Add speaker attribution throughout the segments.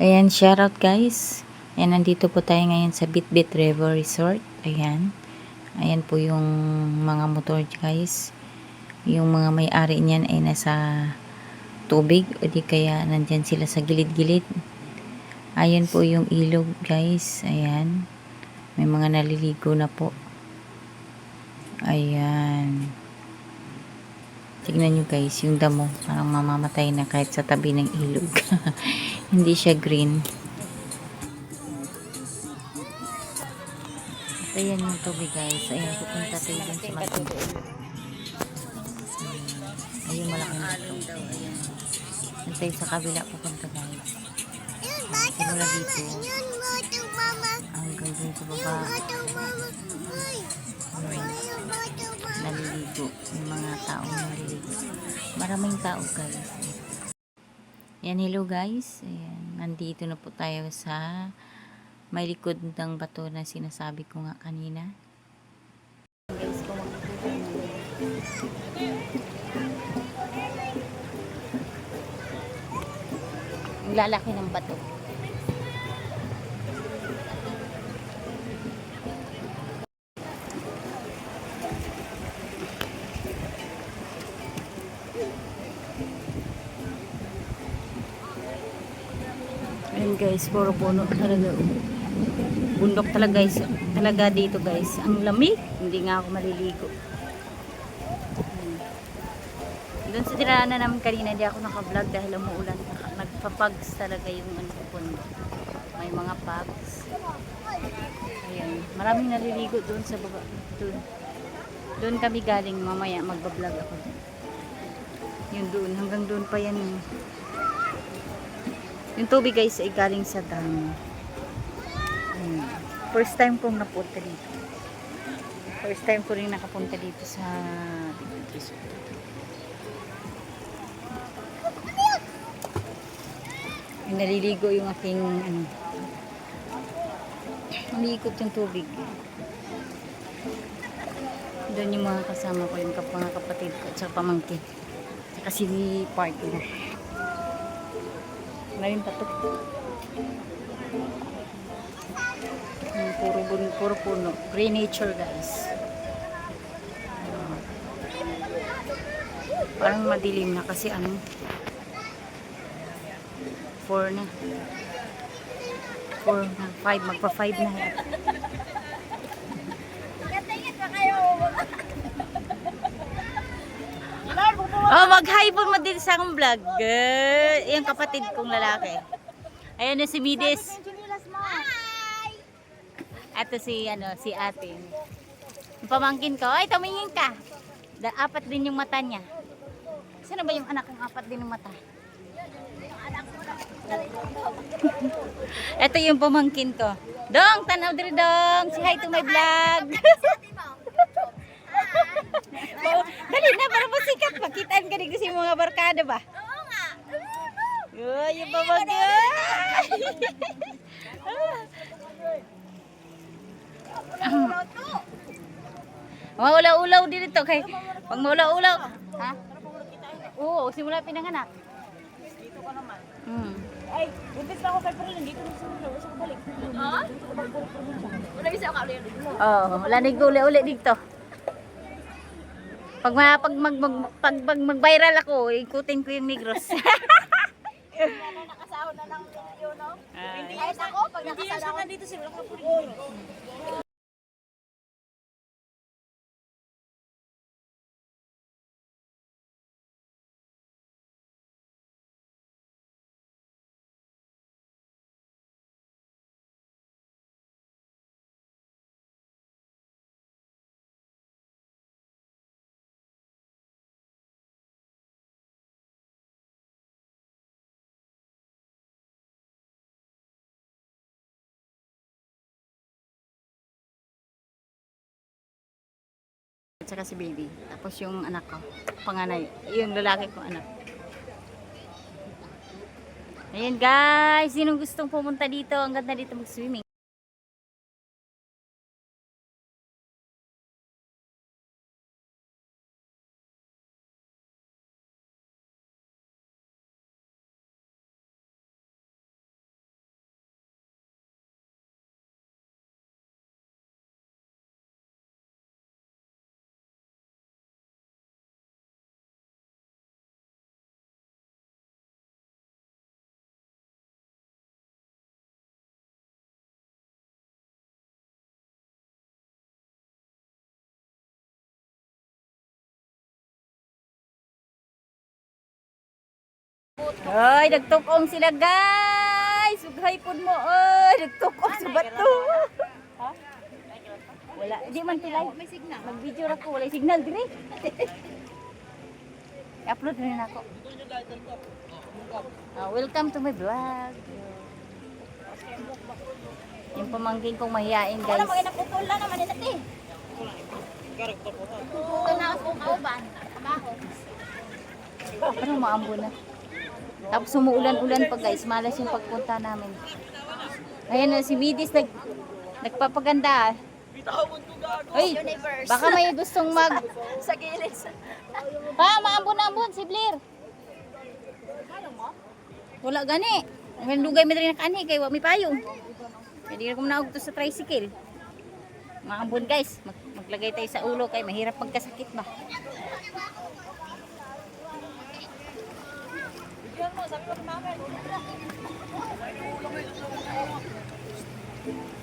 Speaker 1: Ayan, shoutout guys. Ayan, nandito po tayo ngayon sa Bitbit River Resort. Ayan. Ayan po yung mga motor guys. Yung mga may-ari niyan ay nasa tubig o di kaya nandyan sila sa gilid-gilid. Ayan po yung ilog guys. Ayan. May mga naliligo na po. Ayan. Tignan nyo guys, yung damo. Parang mamamatay na kahit sa tabi ng ilog. Hindi siya green. Ayan yung tubig guys. Ayan, pupunta tayo dun sa matubig. Ayun, malaking bato. Ayan. Nantay sa kabila pupunta guys. Simula dito. Hanggang dun sa baba. Naliligo. Yung mga taong naliligo. Maraming tao guys. Ayan, hello guys. Ayan, nandito na po tayo sa may likod ng bato na sinasabi ko nga kanina. Guys, kung ang lalaki ng bato. Ayan guys, puro puno talaga. Bundok talaga guys. Talaga dito guys. Ang lamig. Hindi nga ako maliligo. Doon sa tirana namin kanina, hindi ako naka-vlog dahil umuulan. Nagpa-pugs talaga yung puno. May mga pugs. Ayan. Maraming naliligo doon sa baba. Doon kami galing. Mamaya magba-vlog ako doon. Yun doon. Hanggang doon pa yan. Yung tubig guys ay galing sa dam. First time kong napunta dito. First time ko rin nakapunta dito sa resort. Naliligo yung aking umiikot yung tubig. Doon yung mga kasama ko, yung mga kapatid ko at saka pamangkin. Saka si partner. Maraming patok. Puro puno. Green nature guys. Parang madilim na kasi 4 na. 5. Magpa 5 na. Oh, mag-hi po mo din sa akong vlog. Yung kapatid kong lalaki. Ayan na si Midis. Ito si ate. Yung pamangkin ko, ay tumingin ka. 4 din yung mata niya. Sino ba yung anak kong 4 din yung mata? Ito yung pamangkin ko. Dong, tanaw diri dong. Say hi to my vlog. Dali na para masikat. Makitaan ka din kasi mga barkada ba? Oo nga. Oh, yung pamangkin. Maulaw-ulaw din ito kay pag maulaw-ulaw. Ha? Oo, simula pinanganak. Dito ka naman. Ay, buntis na ako kay Perlin dito sa simula sa balik. Ha? Wala bisa ka ulit. Oh, wala uli dito. Pag mag-viral ako, ikutin ko yung Negros. Nakasahod na ng video, no? Ay, ako pag nakasahod ako dito sila ka puro. At saka si baby. Tapos yung anak ko, panganay. Yung lalaki ko anak. Ayan guys, sinong gustong pumunta dito? Ang ganda dito mag-swimming. Ay, nagtukong sila guys. Sughay pud mo. Ay, nagtukong sa bato. Ha? Wala, di man tulay. May signal. Mag-video ra ko, wala signal dire. I-upload rin ako. Welcome to my vlog. Yung pamangkin kong mahihain guys.
Speaker 2: Wala mo naputol na naman nila eh. Ito na ako kauban. Trabaho.
Speaker 1: Parang maambo na. Tapos umuulan-ulan pa guys. Malas yung pagpunta namin. Ayan na si Midis nagpapaganda. Uy, baka may gustong
Speaker 2: Sa gilid.
Speaker 1: Pa, maambon-ambon si Blair. Wala gani. Ang dugay mi diri nakani kay wa mi payong. Hindi ko naog to sa tricycle. Maambon guys, maglagay tayo sa ulo kay mahirap magkasakit ba.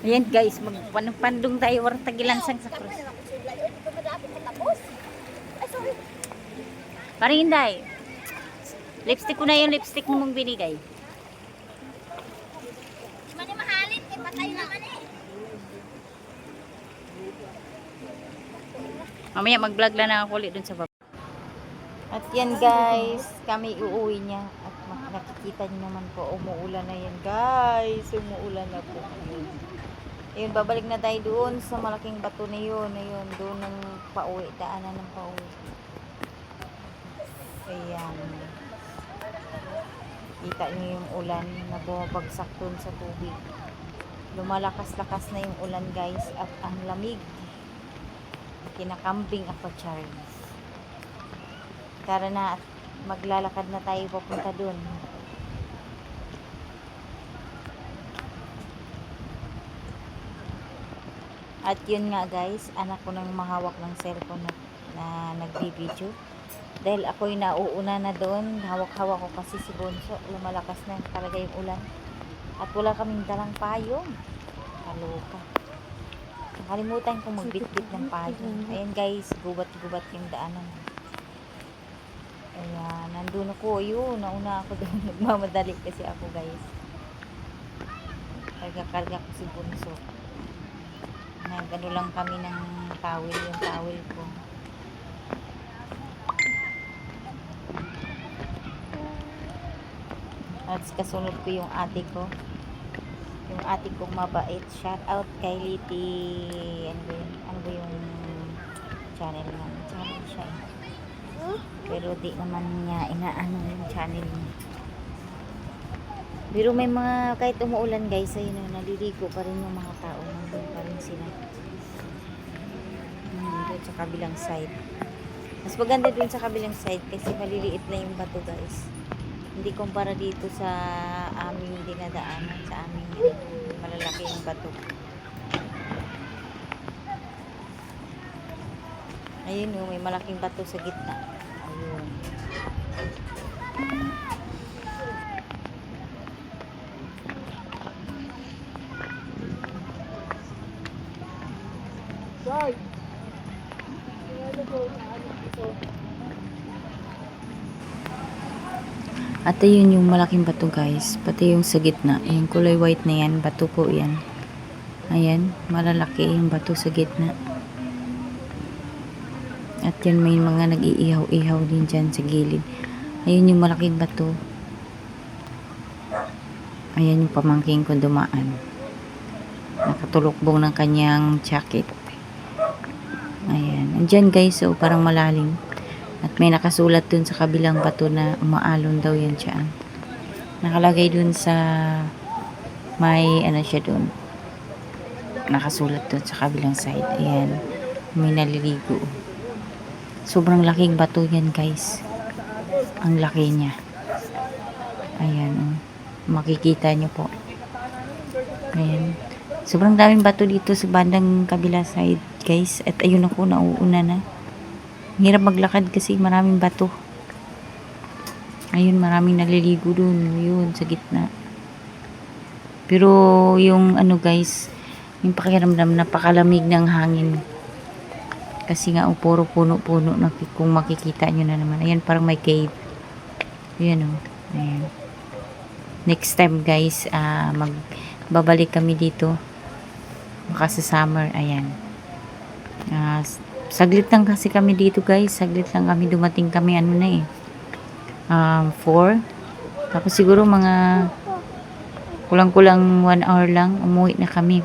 Speaker 1: Ayan guys, magpandong tayo warang tagilansang sa krus. Parang hinday. Lipstick ko na yung lipstick mo mong binigay.
Speaker 2: Mani mahalit eh patay naman eh.
Speaker 1: Mamaya mag-vlog lang ako ulit dun sa baba. At yan guys, kami uuwi niya. At nakikita niyo naman po, umuulan na yan guys. Umuulan na po. Ayun, babalik na tayo doon sa malaking bato na yun. Ayun, doon ng pauwi. Daanan ng pauwi. Ayan. Kita niyo yung ulan na bumabagsak doon sa tubig. Lumalakas-lakas na yung ulan guys. At ang lamig. Kinakambing ako, Charles. Tara na at maglalakad na tayo papunta doon. At yun nga guys, anak ko nang mahawak ng cellphone na nagbi-video. Dahil ako'y nauuna na doon, hawak-hawak ko kasi si Bonso. Lumalakas na talaga yung ulan. At wala kaming dalang payong. Kaloka. Nakalimutan kong magbitbit ng payong. Ayan guys, gubat-gubat yung daanan. Ayan, nandun ako. Ayun, nauna ako doon. Nagmamadali kasi ako guys. Karga-karga ko si Bonso. Nagano lang kami ng towel, yung towel ko. At kasunod ko yung ate ko. Yung ate kong mabait. Shout out kay Liti. Ano ba yung channel nga? Channel siya eh. Pero di naman niya inaano yung channel niya. Pero may mga, kahit umuulan guys, ayun na, naliligo pa rin yung mga tao. Nandun pa rin sila. Doon sa kabilang side. Mas maganda doon sa kabilang side kasi maliliit na yung bato guys. Hindi kumpara dito sa aming dinadaanan, sa aming malalaki yung bato. Ayun yung may malaking bato sa gitna. Ayun. At ayun yung malaking bato guys, pati yung sa gitna, yung kulay white na yan, bato po yan. Ayan, malalaki yung bato sa gitna. At yan may mga nag-iihaw-ihaw din dyan sa gilid. Ayun yung malaking bato. Ayan yung pamangking ko dumaan. Nakatulukbong ng kanyang jacket. Ayan, andyan guys, so parang malalim. At may nakasulat dun sa kabilang bato na umaalon daw yan siya. Nakalagay dun sa may ano siya dun. Nakasulat dun sa kabilang side. Ayan. May naliligo. Sobrang laking bato yan guys. Ang laki niya. Ayan. Makikita nyo po. Ayan. Sobrang daming bato dito sa bandang kabila side guys. At ayun ako, nauuna na. Hirap maglakad kasi maraming bato. Ayun, maraming naliligo dun. Yun, sa gitna. Pero yung ano guys, yung pakiramdam, napakalamig ng hangin. Kasi nga, puro puno-puno. Kung makikita nyo na naman. Ayan, parang may cave. Ayan o. Ayan. Next time guys, magbabalik kami dito. Baka sa summer, ayan. Saglit lang kasi kami dito guys. Saglit lang kami, dumating kami, 4. Tapos siguro mga kulang-kulang 1 hour lang, umuwi na kami.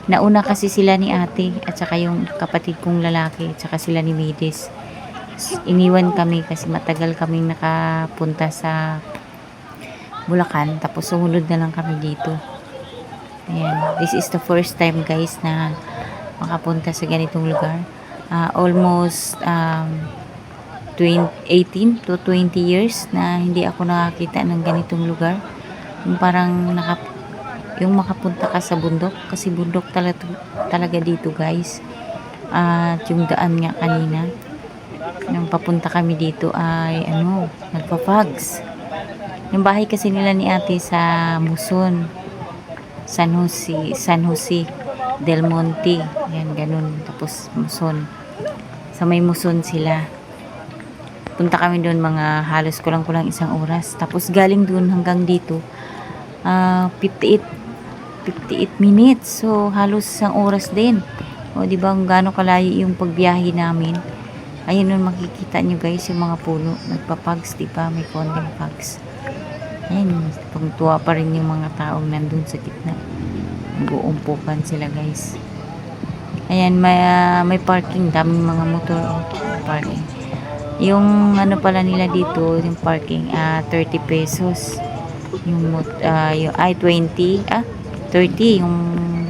Speaker 1: Nauna kasi sila ni ate at saka yung kapatid kong lalaki at saka sila ni Midis. Iniwan kami kasi matagal kaming nakapunta sa Bulacan, tapos sumunod na lang kami dito. Ayan, this is the first time guys na makapunta sa ganitong lugar. Almost 18 to 20 years na hindi ako nakakita ng ganitong lugar. Yung parang yung makapunta ka sa bundok, kasi bundok talaga dito guys. At yung daan nga kanina nung papunta kami dito ay nagpa-fogs. Yung bahay kasi nila ni ate sa Muson, San Jose del Monte, yan ganun. Tapos Muson, sa may Muson sila. Punta kami doon mga halos kulang-kulang 1 oras. Tapos galing doon hanggang dito 58 minutes. So halos 1 oras din. O di ba kung gaano kalayo yung pagbiyahe namin. Ayun nun makikita nyo guys yung mga puno. Nagpa-pugs, di ba? May konting pugs. Ayun, pagtuwa pa rin yung mga taong nandun sa gitna. Nag-uumpukan sila guys. Ayan, may parking. Daming mga motor. Parking. Yung pala nila dito, yung parking, 30 pesos. Yung 20, 30 yung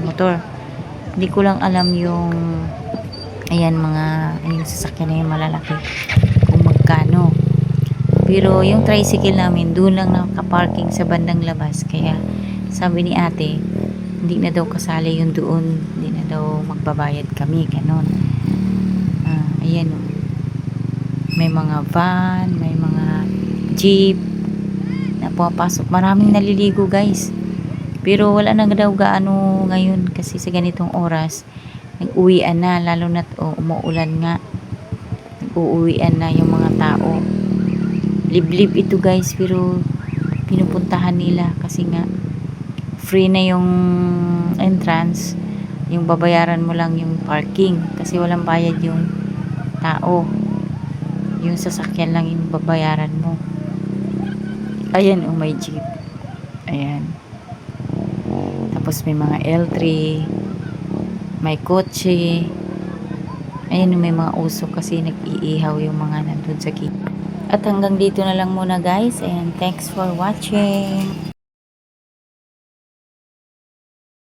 Speaker 1: motor. Hindi ko lang alam yung yung sasakyan na yung malalaki kung magkano. Pero yung tricycle namin doon lang nakaparking sa bandang labas, kaya sabi ni ate hindi na daw kasali yung doon, hindi na daw magbabayad kami, ganon. Ayan o, may mga van, may mga jeep na pumapasok. Maraming naliligo guys, pero wala na daw gaano ngayon kasi sa ganitong oras nag-uwian na, lalo na umuulan nga, nag-uuwian na yung mga tao. Liblib ito guys, pero pinupuntahan nila kasi nga free na yung entrance, yung babayaran mo lang yung parking kasi walang bayad yung tao, yung sasakyan lang yung babayaran mo. Ayan, may jeep, ayan, tapos may mga L3, may kotse. Ayan, may mga usok kasi nag-iihaw yung mga nandun sa gitna. At hanggang dito na lang muna guys. Ayan, thanks for watching.